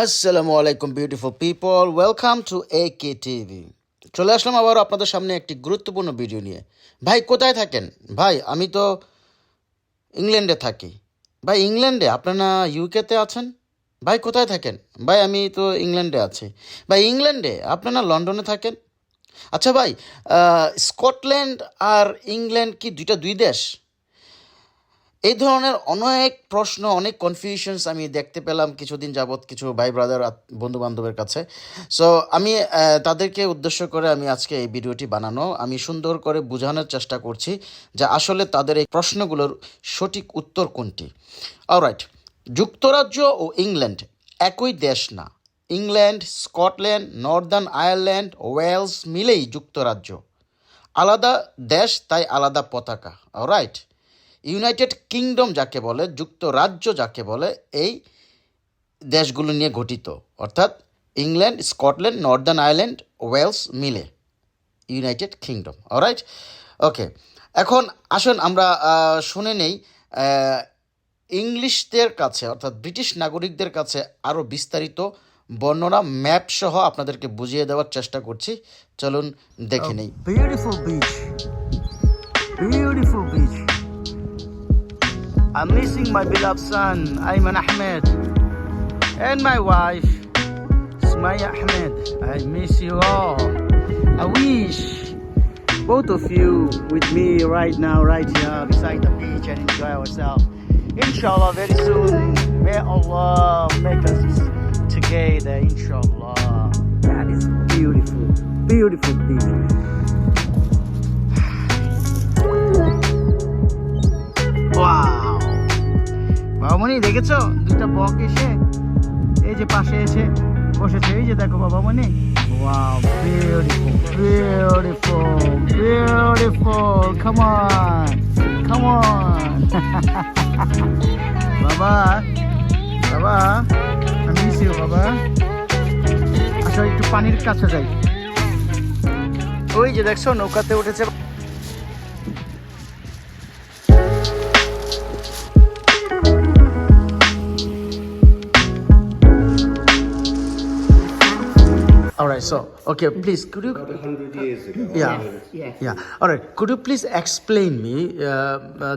আসসালামু আলাইকুম beautiful people, welcome to একে টিভি। চলে আসলাম আবার আপনাদের সামনে একটি গুরুত্বপূর্ণ ভিডিও নিয়ে। ভাই কোথায় থাকেন? ভাই আমি তো ইংল্যান্ডে থাকি। ভাই ইংল্যান্ডে? আপনারা ইউকেতে আছেন? ভাই কোথায় থাকেন? ভাই আমি তো ইংল্যান্ডে আছি। ভাই ইংল্যান্ডে? আপনারা লন্ডনে থাকেন? আচ্ছা ভাই, স্কটল্যান্ড আর ইংল্যান্ড কি দুই দেশ? এই ধরনের অনেক প্রশ্ন, অনেক কনফিউশনস আমি দেখতে পেলাম কিছুদিন যাবৎ কিছু ভাই ব্রাদার বন্ধু বান্ধবের কাছে। সো আমি তাদেরকে উদ্দেশ্য করে আমি আজকে এই ভিডিওটি বানানো, আমি সুন্দর করে বোঝানোর চেষ্টা করছি যে আসলে তাদের এই প্রশ্নগুলোর সঠিক উত্তর কোনটি। অলরাইট, যুক্তরাজ্য ও ইংল্যান্ড একই দেশ না। England, Scotland, Northern Ireland, Wales মিলেই যুক্তরাজ্য। আলাদা দেশ, তাই আলাদা পতাকা। অলরাইট, ইউনাইটেড কিংডম যাকে বলে, যুক্তরাজ্য যাকে বলে, এই দেশগুলো নিয়ে গঠিত, অর্থাৎ England, Scotland, Northern Ireland, Wales মিলে ইউনাইটেড কিংডম। Alright, okay. এখন আসুন আমরা শুনে নেই ইংলিশদের কাছে, অর্থাৎ ব্রিটিশ নাগরিকদের কাছে আরও বিস্তারিত বর্ণনা ম্যাপ সহ আপনাদেরকে বুঝিয়ে দেওয়ার চেষ্টা করছি। চলুন দেখে নেই। Beautiful beach, beautiful beach. I'm missing my beloved son, Ayman Ahmed, and my wife, Sumaya Ahmed. I miss you all. I wish both of you with me right now, right here, beside the beach and enjoy ourselves. Inshallah, very soon, may Allah make us together, inshallah. That is beautiful, beautiful beach. Wow! Babamoni দেখেছো, দুটা বক এসে এই যে পাশে এসে বসেছে, এই যে দেখো বাবামণি। Wow, beautiful, beautiful, beautiful. Come on, come on. বাবা, বাবা, আমি মিস ইউ বাবা. আসো একটু পানির কাছে যাই। ওই যে দেখছো নৌকাতে উঠেছে। All right, so, okay, please, could you... About 100 years ago. Yeah. All right, could you please explain me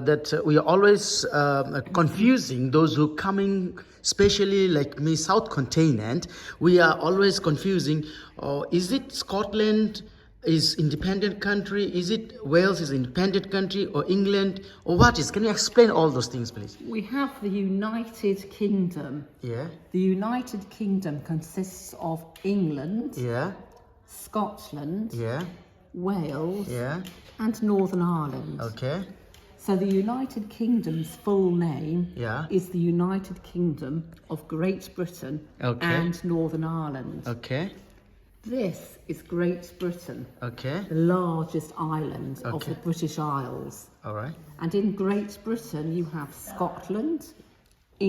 that we are always confusing those who coming, especially like me, South Continent, we are always confusing, is it Scotland is independent country, is it Wales is independent country, or England, or what is? Can you explain all those things, please? We have the United Kingdom. Yeah. The United Kingdom consists of England, Yeah. Scotland, Yeah. Wales, Yeah. and Northern Ireland. Okay. So the United Kingdom's full name Yeah. is the United Kingdom of Great Britain and Northern Ireland. Okay. This is Great Britain, Okay. the largest island of the British Isles. All right. And in Great Britain, you have Scotland,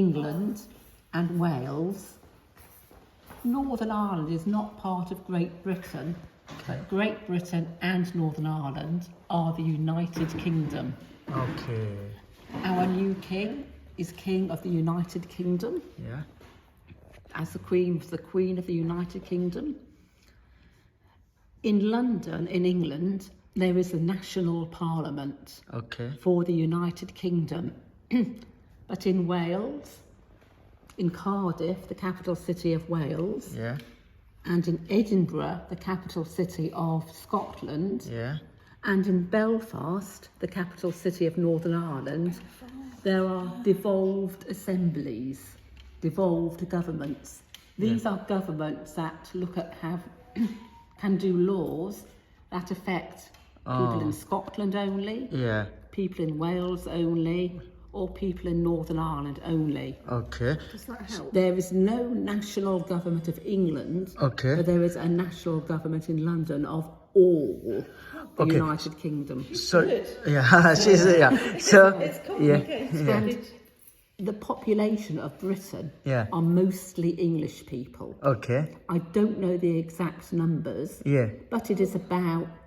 England, and Wales. Northern Ireland is not part of Great Britain, but Great Britain and Northern Ireland are the United Kingdom. Okay. Our new king is King of the United Kingdom, Yeah. as the Queen of the United Kingdom. In London, in England, there is a national parliament Okay. for the United Kingdom. But in Wales, in Cardiff, the capital city of Wales, Yeah. and in Edinburgh, the capital city of Scotland, Yeah. and in Belfast, the capital city of Northern Ireland, there are devolved assemblies, devolved governments. These are governments that can do laws that affect people in Scotland only, Yeah. people in Wales only, or people in Northern Ireland only. Okay. Does that help? There is no national government of England, Okay. but there is a national government in London of all the United Kingdom. So yeah, she's So And the population of Britain are mostly English people. Okay. I don't know the exact numbers, Yeah. but it is about,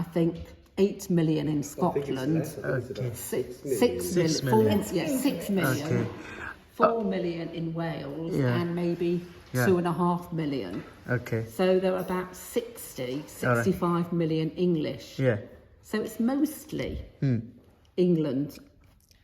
I think, 8 million in Scotland. Okay. 6 million. 6 million. Okay. 4 million in Wales Yeah. and maybe Yeah. 2.5 million. Okay. So there are about 65 million English. Yeah. So it's mostly England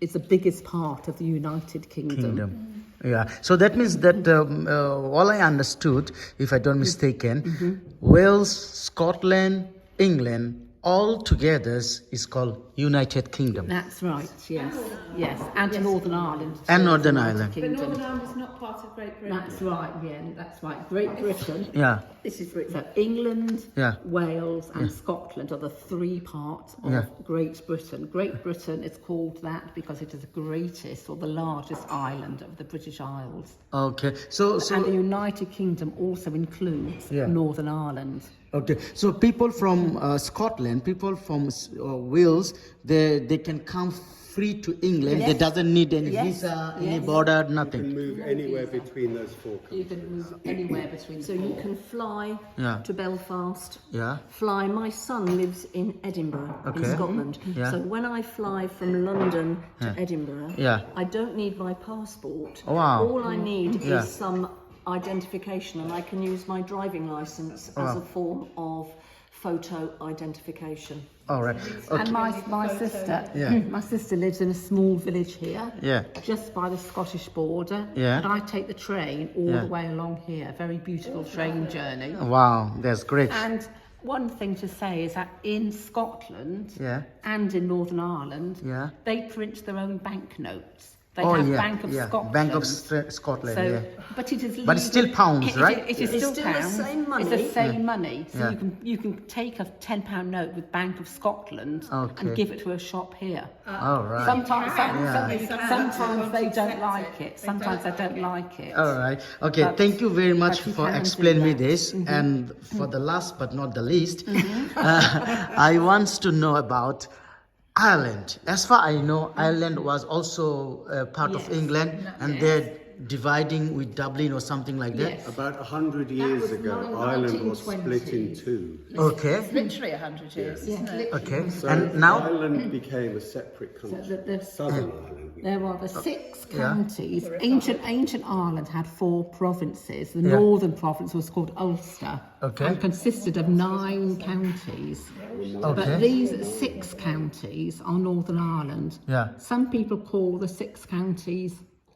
is the biggest part of the United Kingdom. Yeah. So that means that all I understood, if I don't mistaken, Wales, Scotland, England, all together is called United Kingdom. That's right, yes. Yes, and Northern Ireland. too, And is Northern the United Ireland. But Kingdom. Northern Ireland was not part of Great Britain. That's right, yeah, that's right. Great Britain. Yeah. This is Britain. So England, Yeah. Wales, and Scotland are the three parts of Yeah. Great Britain. Great Britain is called that because it is the greatest or the largest island of the British Isles. Okay. So And the United Kingdom also includes Yeah. Northern Ireland. Okay, so people from Scotland, people from Wales, they can come free to England. They doesn't need any visa, any border, You nothing. can move anywhere between those four countries. You can move anywhere between. So you can fly Yeah. to Belfast. Yeah. Fly. My son lives in Edinburgh, Okay. in Scotland. Yeah. So when I fly from London to Edinburgh, Yeah. I don't need my passport. Wow. All I need Yeah. is some identification, and I can use my driving license as a form of photo identification. all right. Okay. And my sister, my sister lives in a small village here, Yeah. just by the Scottish border. Yeah. And I take the train all Yeah. the way along here. Very beautiful train journey. Wow, that's great. And one thing to say is that in Scotland Yeah. and in Northern Ireland, Yeah. they print their own banknotes. They Oh, have yeah, Bank of yeah. Scotland. Bank of Scotland, So, yeah. but it is legal. But it's still pounds, right? It is It's still still the pounds. same money. It's the same money. So Yeah. you can take a £10 note with Bank of Scotland Okay. and give it to a shop here. All right. Sometimes they don't like it. Sometimes they don't like it. All right. Okay. But- Thank you very much but you for can do explaining me that. this. And for the last but not the least, I want to know about Ireland. As far I know, Ireland was also part of England, and they're dividing with Dublin or something like that. Yes. About 100 years was ago, 1920s. Ireland was split in two. Okay. Literally 100 years, isn't it? Okay. So And now, Ireland became a separate country. Southern Ireland. There are the six Yeah. counties. Ancient Ireland had 4 provinces. The northern province was called Ulster Okay. and consisted of 9 counties. But Okay. these 6 counties are Northern Ireland. Yeah. Some people call the 6 counties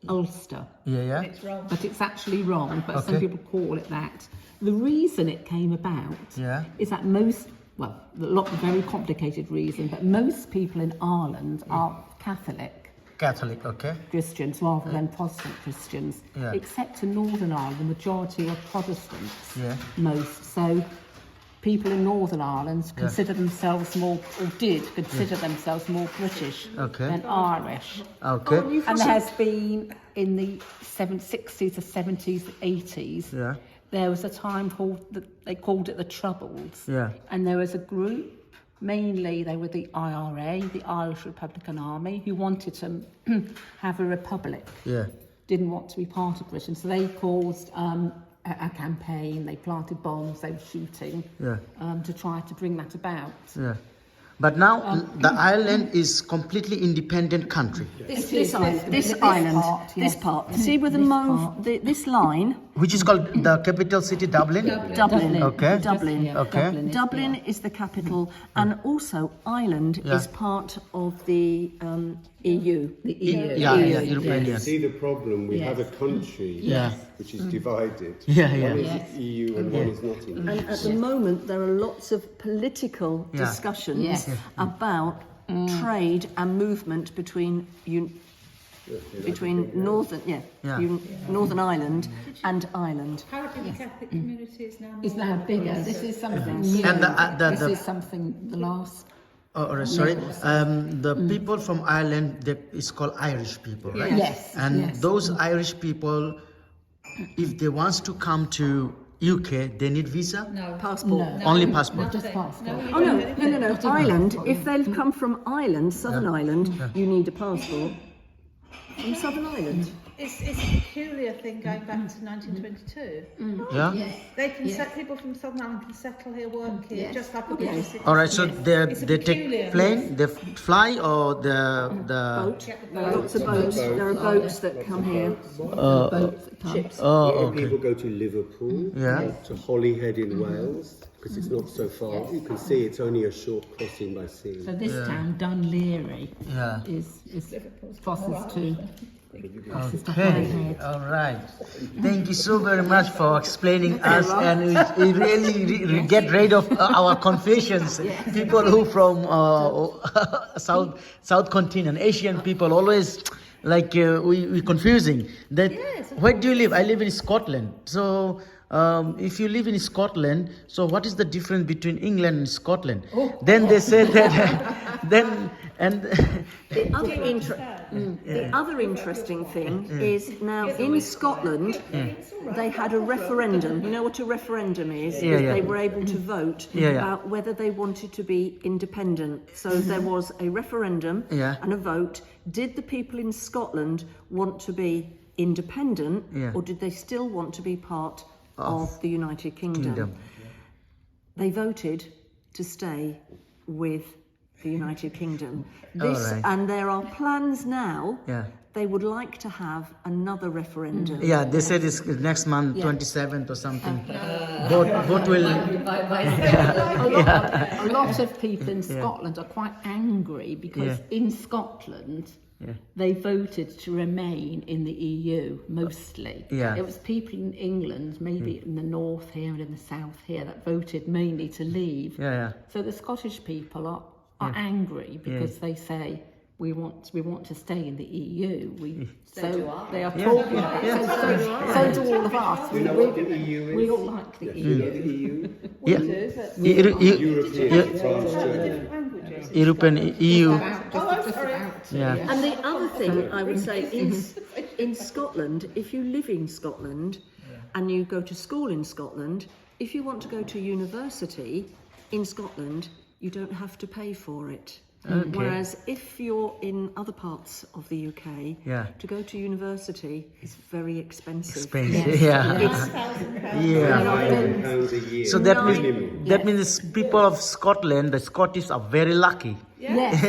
Ulster, yeah. but it's actually wrong. But some Okay. people call it that. The reason it came about Yeah. is that a very complicated reason, but most people in Ireland are Catholic Catholic. Okay. Christians rather than Protestant Christians, Yeah. except in Northern Ireland, the majority are Protestants, Yeah. most. So people in Northern Ireland consider themselves more, or did consider themselves more British Okay. than Irish. Okay. And there has been, in the 60s, the 70s, the 80s, Yeah. there was a time they called it the Troubles. Yeah. And there was a group, mainly they were the IRA, the Irish Republican Army, who wanted to have a republic. Yeah. Didn't want to be part of Britain. So they caused a campaign, they planted bombs, they were shooting Yeah. to try to bring that about. Yeah. But now the Ireland is completely independent country, This island. This part, yes. See with the This mauve, part. this line, which is called the capital city Dublin. Dublin. Okay. Dublin. Yeah, Okay. Dublin is the capital, and also Ireland Yeah. is part of the EU. The EU. Yeah, Yeah. European You Union. see the problem, we have a country Yeah. which is divided. Yeah, yeah. One is Yes. EU and one is not EU. And at the moment, there are lots of political Yeah. discussions Yes. about trade and movement between Northern Northern Ireland and Ireland. Apparently the Catholic community is now It's more now bigger. This is something new. And this the is something the last. sorry, the people from Ireland, it's called Irish people, right? Yes, And yes. those Irish people, if they want to come to UK, they need visa. Passport. Only passport. Just passport. Oh no! Ireland. If they come from Ireland, Southern Ireland, you need a passport. From Southern Ireland. It's a peculiar thing going back to 1922. Yeah. They can people from Southern Ireland can settle here, work here, just like a British citizen. All right. So It's a they peculiar- take plane, they fly, or the Boat. Lots of boats. There are boats that come here. Ships. oh okay. People go to Liverpool, Yeah. to Holyhead in Wales, because it's not so far. You can see it's only a short crossing by sea. So this town, Dunleary, Yeah. is crosses to Okay, all right. Thank you so very much for explaining us, and we really get rid of our confusions. People who from South continent, Asian people always like we confusing that. Where do you live? I live in Scotland. So if you live in Scotland, so what is the difference between England and Scotland? Then they said that then and. The other interesting thing is now in Scotland, they had a referendum. You know what a referendum is? Yeah, yeah. They were able to vote about whether they wanted to be independent. So there was a referendum and a vote. Did the people in Scotland want to be independent, or did they still want to be part of the United Kingdom? They voted to stay with the United Kingdom. And there are plans now. They would like to have another referendum. Yeah, they said it's next month, 27th or something. Vote will. A lot of people in Scotland are quite angry because in Scotland they voted to remain in the EU mostly. It was people in England, maybe in the north here and in the south here, that voted mainly to leave. So the Scottish people are angry because they say we want to stay in the EU. So they are talking. So do all of us. We all like the EU. European EU. And the other thing I would say is, in Scotland, if you live in Scotland and you go to school in Scotland, if you want to go to university in Scotland, you don't have to pay for it. Whereas if you're in other parts of the UK, to go to university is very expensive. So that means people of Scotland, the Scottish, are very lucky. Yes,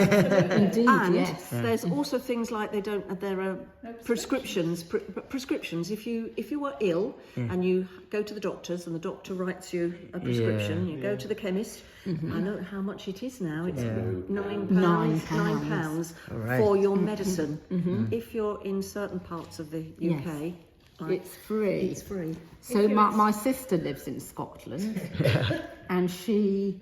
indeed. And there's also things like there are prescriptions. Prescriptions. If you were ill and you go to the doctors and the doctor writes you a prescription, you go to the chemist. I don't know how much it is now. It's £9 for your medicine. If you're in certain parts of the UK, it's free. It's free. So my sister lives in Scotland, and she